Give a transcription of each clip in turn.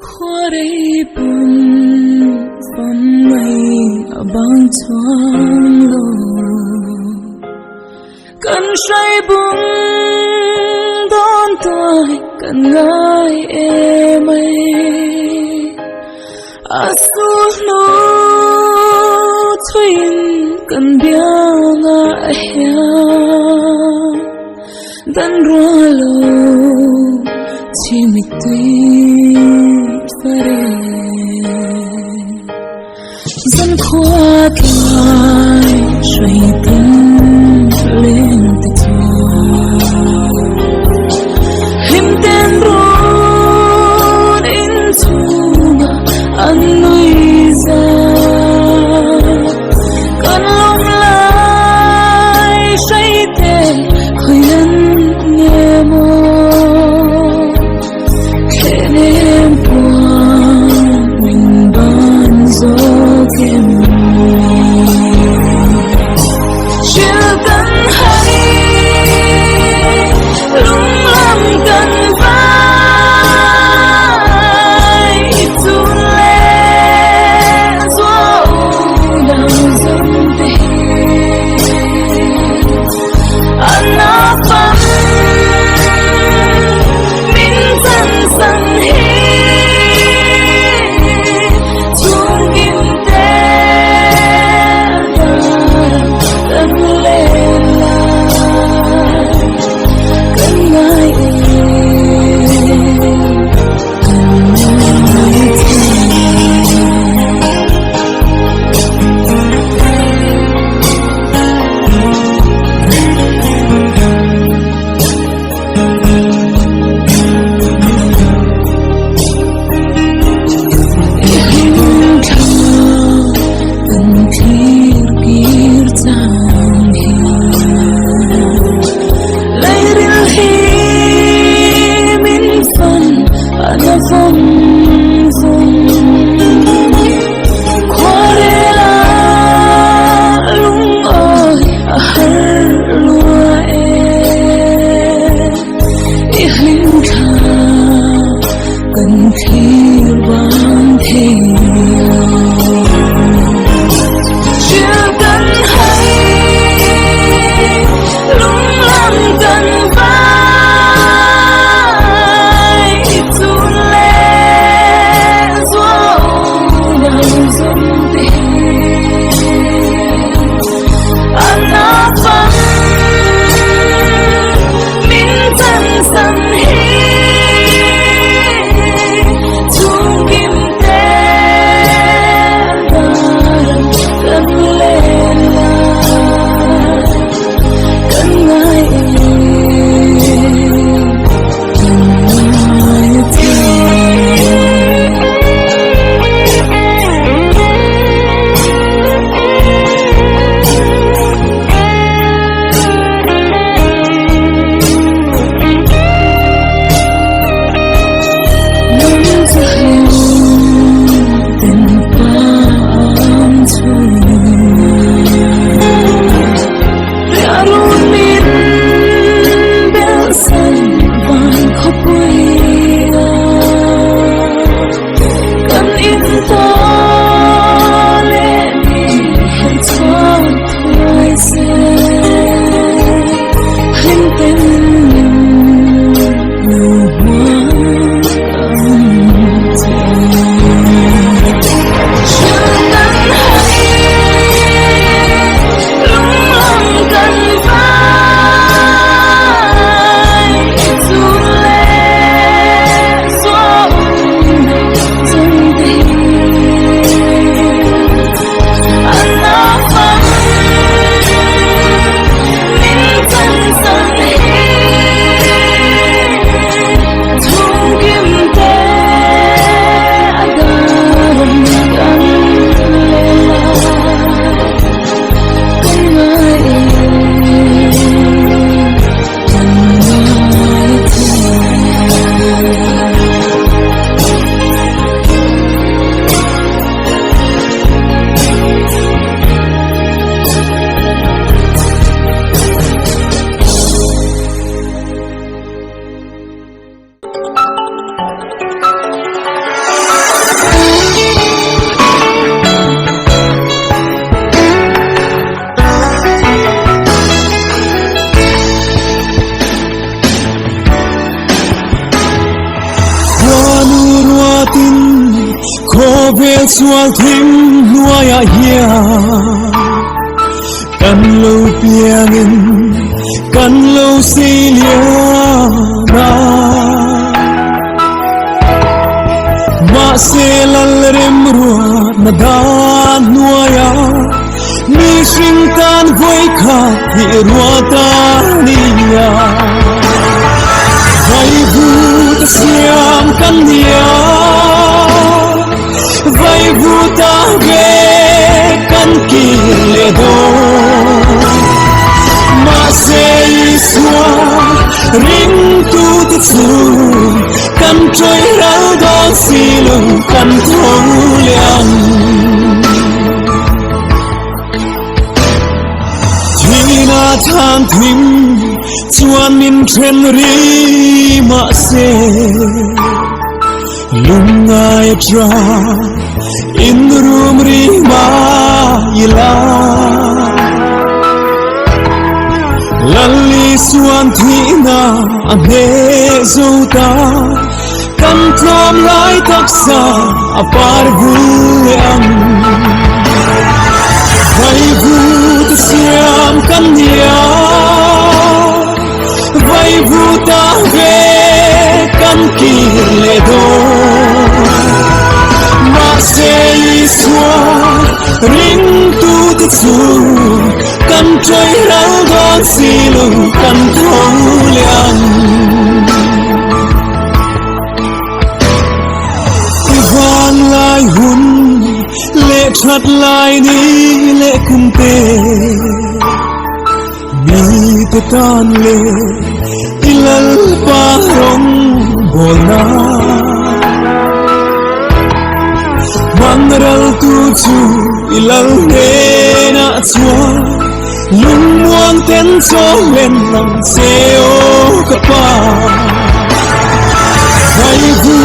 qua đây buồn phần mây ở băng thoáng lồ cần say bùng đón tôi cần ngài em ấy asu no thuin cần biang ngại dan rua lo chỉ mình tuyệt vời dân khoa tai suy tính lên từ thua him tên rôn in thua anh nuôi ra con lòng lại say tên khơi nhân nghe mơ khen em qua tin khó về xóa thêm nuôi à hiền cần lâu biếng cần lâu xì liana mà sẽ lal rem ruột na dan nuôi à mi sinh tan với khát thì ruột ta nia vay vu siam kan nia vay vu ta về kan kile do mà sẽ xóa ring tu tự su kan trôi rau đó xì lùng kan thấu liang thì na than thinh chuan min then ri ma se lung ngai tra in room ri ma ila lalli suan thi na ane zuta kan thom lai taksa apar vu am vai vu siam kan nia vai vu ta ve kan kile do ma se iswa ring tu te su kan trôi rau đó xì lùng kan thấu liang vang lai hun lệ chặt lai đi lệ cung tê mi te tan le ilal pa rong bolna manral tu chu ilal ne na chua lung muang ten cho lên lòng seo kapa vai vu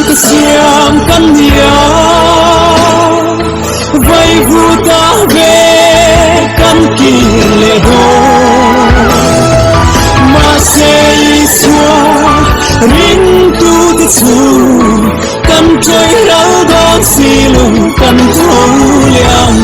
ta siam kan nia vai vu ta ve kan kile do ma se xóa ring tu te su kan trôi rau đó xì lùng kan thấu liang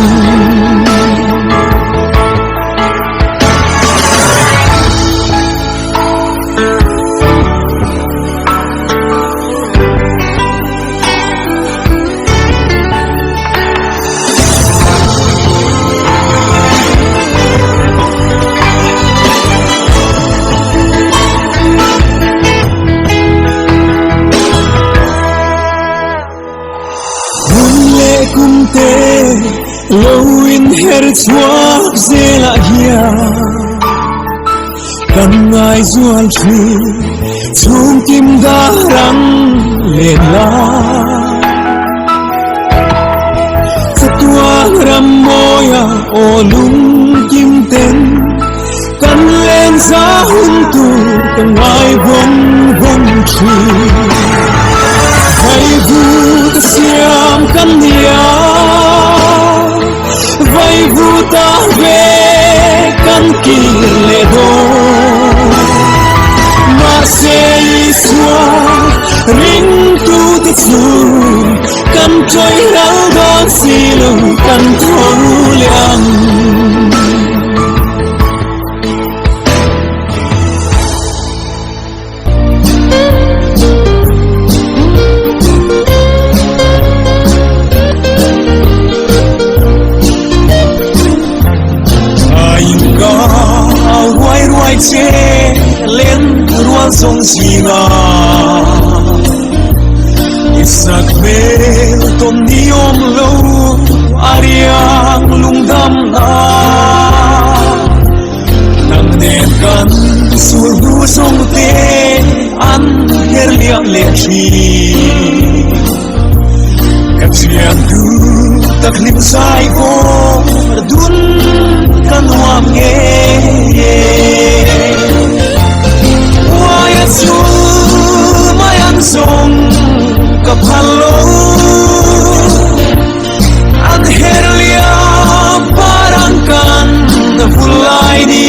cung tê lâu in her chuak zela hia kan ngai zual thi chung kim da rang lên la satua ram moya o lung kim ten kan lên za hun tu kan ngai vong vong thi vai vu siam kan nia vai vu ta ve kan kile do ma se xóa ring tu te su kan trôi rau đó xì lùng kan thấu liang che lên ruang sông Sina isak bel tom niom lâu ariang lung dam na nang nen kan sur du sông te an her liang le chi kan sian du tak lim sai ko dun kan wam nge su mayan song kapalo an herlia parangkan fulai di